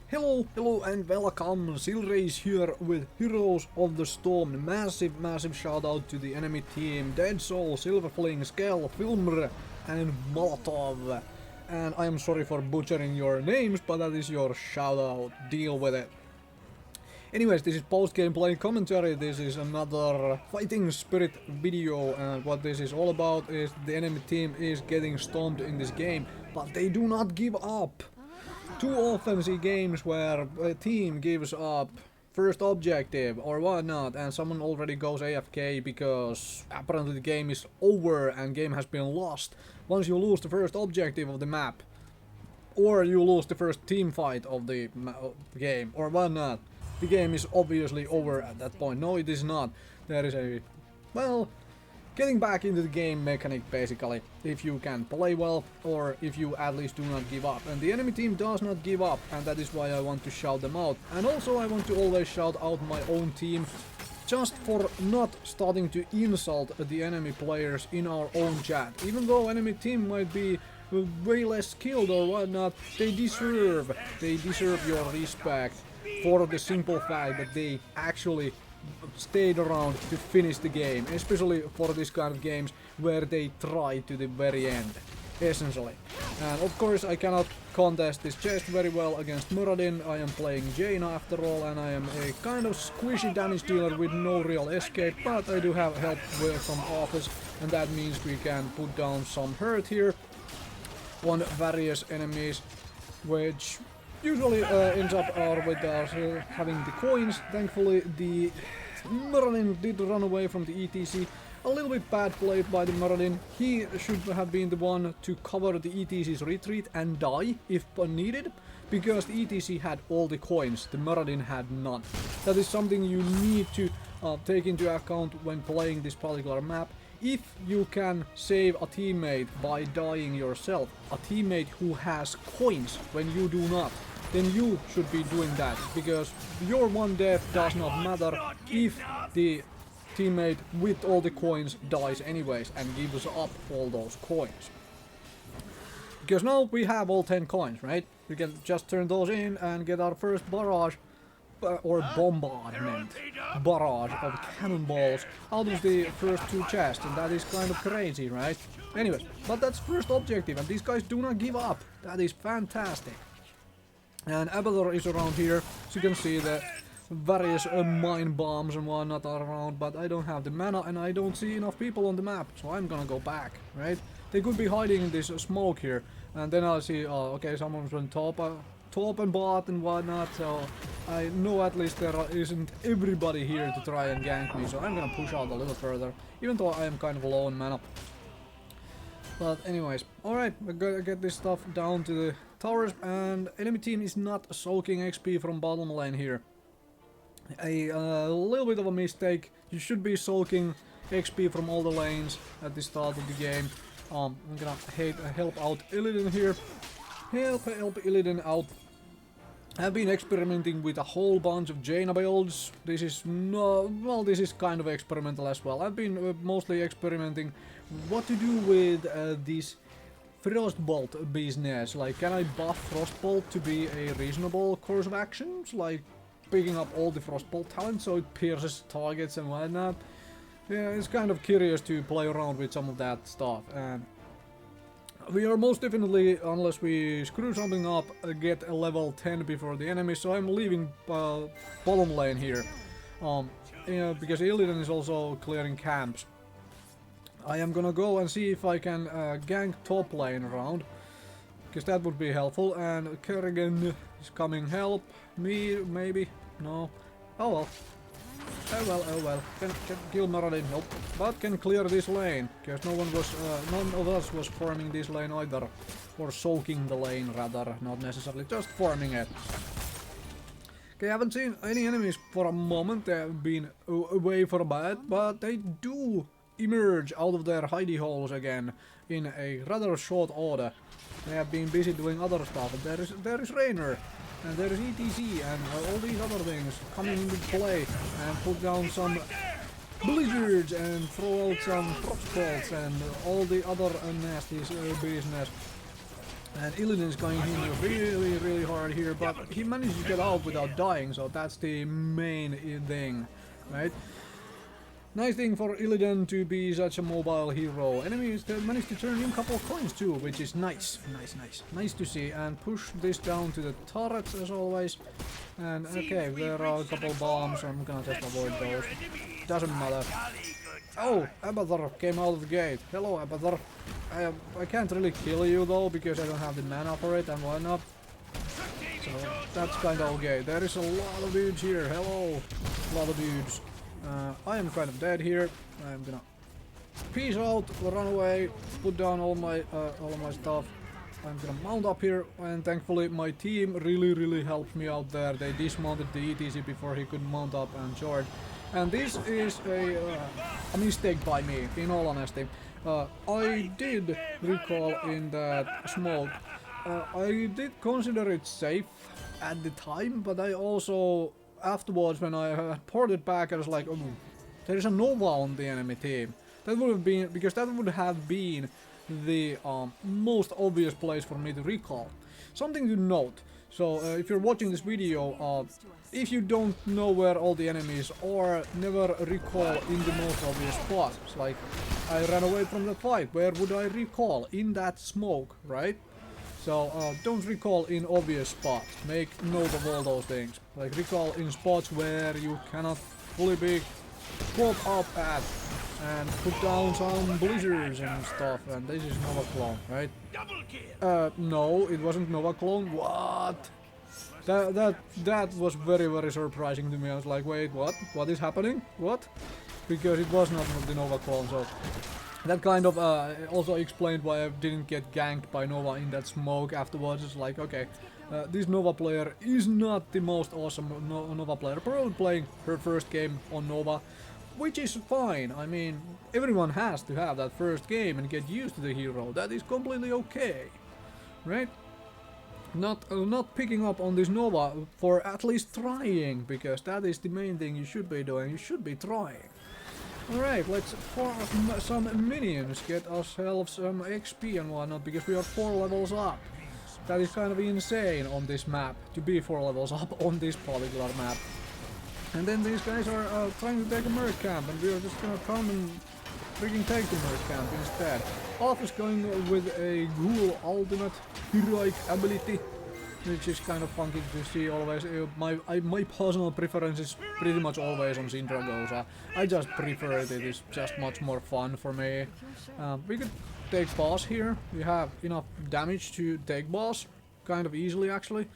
Hello and welcome, Silrace here with Heroes of the Storm. Massive shout out to the enemy team, Dead Soul, Silverfling, Skell, Filmr and Molotov. And I am sorry for butchering your names, but that is your shout out, deal with it. Anyways, this is post-gameplay commentary. This is another fighting spirit video, and what this is all about is the enemy team is getting stomped in this game, but they do not give up. Too often see games where a team gives up first objective or whatnot and someone already goes AFK because apparently the game is over and game has been lost once you lose the first objective of the map, or you lose the first team fight of the game or whatnot. The game is obviously over at that point. No, it is not. There is a, well, getting back into the game mechanic basically, if you can play well or if you at least do not give up. And the enemy team does not give up, and that is why I want to shout them out. And also I want to always shout out my own team just for not starting to insult the enemy players in our own chat. Even though enemy team might be way less skilled or whatnot, they deserve your respect for the simple fact that they actually stayed around to finish the game, especially for this kind of games where they try to the very end, essentially. And of course I cannot contest this chest very well against Muradin. I am playing Jaina after all, and I am a kind of squishy damage dealer with no real escape, but I do have help from Office, and that means we can put down some hurt here on various enemies, which usually ends up with us having the coins. Thankfully the Muradin did run away from the ETC. A little bit bad played by the Muradin. He should have been the one to cover the ETC's retreat and die if needed, because the ETC had all the coins, the Muradin had none. That is something you need to take into account when playing this particular map. If you can save a teammate by dying yourself, a teammate who has coins when you do not, then you should be doing that, because your one death does not matter if the teammate with all the coins dies anyways and gives up all those coins. Because now we have all 10 coins, right? We can just turn those in and get our first barrage or bombardment barrage of cannonballs out of the first two chests, and that is kind of crazy, right? Anyways, but that's first objective, and these guys do not give up. That is fantastic. And Abaddon is around here, so you can see that various mine bombs and whatnot are around, but I don't have the mana and I don't see enough people on the map, so I'm gonna go back, right? They could be hiding in this smoke here, and then I'll see, okay, someone's on top and bot and whatnot, so I know at least there isn't everybody here to try and gank me, so I'm gonna push out a little further, even though I am kind of low on mana. But anyways, alright, we're gonna get this stuff down to the towers, and enemy team is not soaking XP from bottom lane here. A little bit of a mistake. You should be soaking XP from all the lanes at the start of the game. I'm gonna help out Illidan here. Help Illidan out. I've been experimenting with a whole bunch of Jaina builds. This is well, this is kind of experimental as well. I've been mostly experimenting what to do with this Frostbolt business. Like, can I buff Frostbolt to be a reasonable course of actions? Like picking up all the Frostbolt talent so it pierces targets and whatnot. Yeah, it's kind of curious to play around with some of that stuff. And we are most definitely, unless we screw something up, get a level 10 before the enemy, so I'm leaving bottom lane here. Yeah, because Illidan is also clearing camps. I am gonna go and see if I can gank top lane around, because that would be helpful. And Kerrigan is coming help me, maybe? No. Oh well. Oh well. Can kill Muradin, nope. But can clear this lane, because none of us was farming this lane either. Or soaking the lane rather, not necessarily just farming it. Okay, I haven't seen any enemies for a moment. They have been away for a bit, but they do emerge out of their hidey holes again in a rather short order. They have been busy doing other stuff, and there is Rainer, and there is ETC, and all these other things coming into play, and put down some blizzards, and throw out some frostbolts, and all the other nasty business. And Illidan's going in really, really hard here, but he managed to get out without dying, so that's the main thing, right? Nice thing for Illidan to be such a mobile hero. Enemies managed to turn in a couple of coins too, which is nice. Nice to see. And push this down to the turrets as always. And okay, there are a couple bombs. I'm gonna just avoid those. Doesn't matter. Oh, Abathar came out of the gate. Hello, Abathar. I can't really kill you though, because I don't have the mana for it and whatnot. So that's kinda okay. There is a lot of dudes here. Hello. A lot of dudes. I am kind of dead here. I'm gonna peace out, run away, put down all my stuff. I'm gonna mount up here, and thankfully my team really helped me out there. They dismounted the ETC before he could mount up and charge. And this is a mistake by me, in all honesty. I did recall in that smoke. I did consider it safe at the time, but I also afterwards, when I ported back, I was like, oh, there is a Nova on the enemy team. That would have been, because that would have been the most obvious place for me to recall. Something to note. So if you're watching this video, if you don't know where all the enemies are, never recall in the most obvious spots. Like, I ran away from the fight. Where would I recall? In that smoke, right? So don't recall in obvious spots. Make note of all those things. Like recall in spots where you cannot fully be caught up at, and put down some blizzards and stuff. And this is Nova Clone, right? No, it wasn't Nova Clone. What? That was very surprising to me. I was like, wait, what? What is happening? What? Because it was not the Nova Clone. So that kind of also explained why I didn't get ganked by Nova in that smoke afterwards. It's like, okay, this Nova player is not the most awesome Nova player. Probably playing her first game on Nova, which is fine. I mean, everyone has to have that first game and get used to the hero. That is completely okay, right? Not picking up on this Nova for at least trying, because that is the main thing you should be doing. You should be trying. Alright, let's farm some minions, get ourselves some XP and whatnot, because we are 4 levels up. That is kind of insane on this map, to be 4 levels up on this particular map. And then these guys are trying to take a merc camp, and we are just gonna come and freaking take the merc camp instead. Off is going with a ghoul ultimate heroic ability, which is kind of funky to see always. My personal preference is pretty much always on Sindragosa. I just prefer it. It is just much more fun for me. We could take boss here. We have enough damage to take boss, kind of easily actually.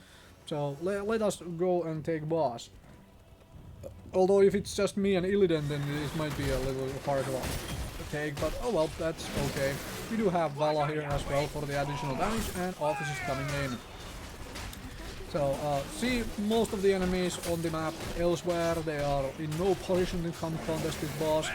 So let us go and take boss. Although if it's just me and Illidan, then this might be a little hard to take, but oh well, that's okay. We do have Vala here as well for the additional damage, and Office is coming in. So, see most of the enemies on the map elsewhere. They are in no position to come contest this boss.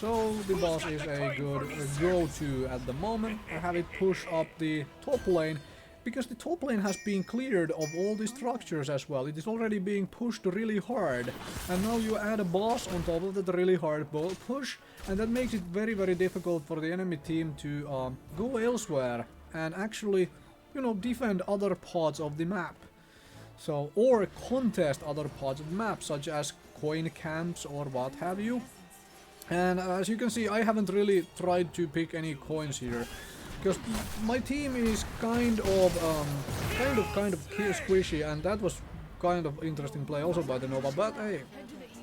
So the boss is a good go-to at the moment. I have it push up the top lane, because the top lane has been cleared of all the structures as well. It is already being pushed really hard. And now you add a boss on top of that really hard push, and that makes it very difficult for the enemy team to go elsewhere and actually, you know, defend other parts of the map. So, or contest other parts of the map, such as coin camps or what have you. And as you can see, I haven't really tried to pick any coins here, because my team is kind of squishy, and that was kind of interesting play also by the Nova. But hey,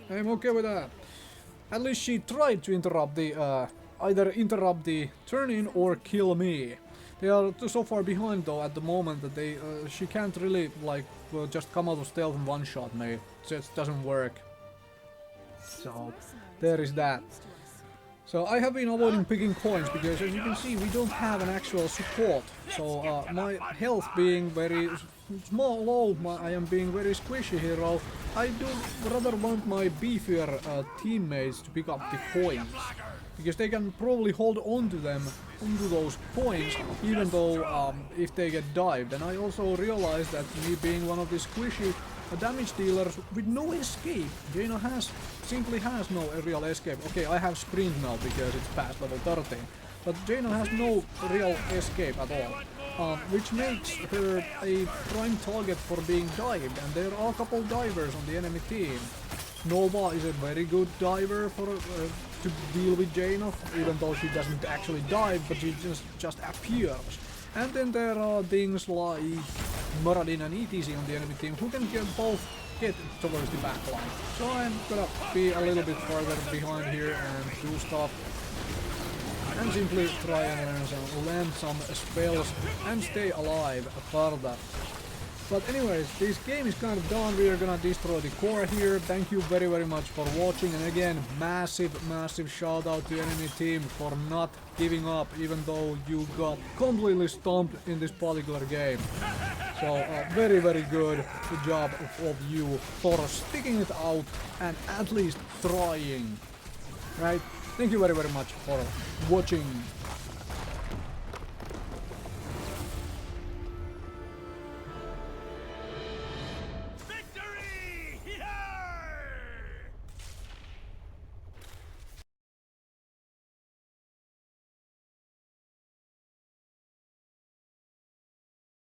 I'm okay with that. At least she tried to interrupt the either interrupt the turn-in or kill me. They are so far behind though at the moment that they she can't really like just come out of stealth and one-shot me. It just doesn't work. So there is that. So I have been avoiding picking coins because, as you can see, we don't have an actual support. So my health being very low, I am being very squishy hero. I do rather want my beefier teammates to pick up the coins, because they can probably hold on to them, onto those coins, even though if they get dived. And I also realized that me being one of the squishy damage dealers with no escape, Jaina simply has no real escape. Okay, I have sprint now because it's past level 13, but Jaina has no real escape at all. which makes her a prime target for being dived, and there are a couple divers on the enemy team. Nova is a very good diver for to deal with Jaina, even though she doesn't actually dive, but she just appears. And then there are things like Moradin and ETC on the enemy team who can both get towards the backline. So I'm gonna be a little bit further behind here and do stuff. And simply try and land some spells and stay alive further. But anyways, this game is kind of done. We are gonna destroy the core here. Thank you very much for watching, and again, massive shout out to enemy team for not giving up even though you got completely stomped in this particular game. So very good job of you for sticking it out and at least trying. Right? Thank you very much for watching.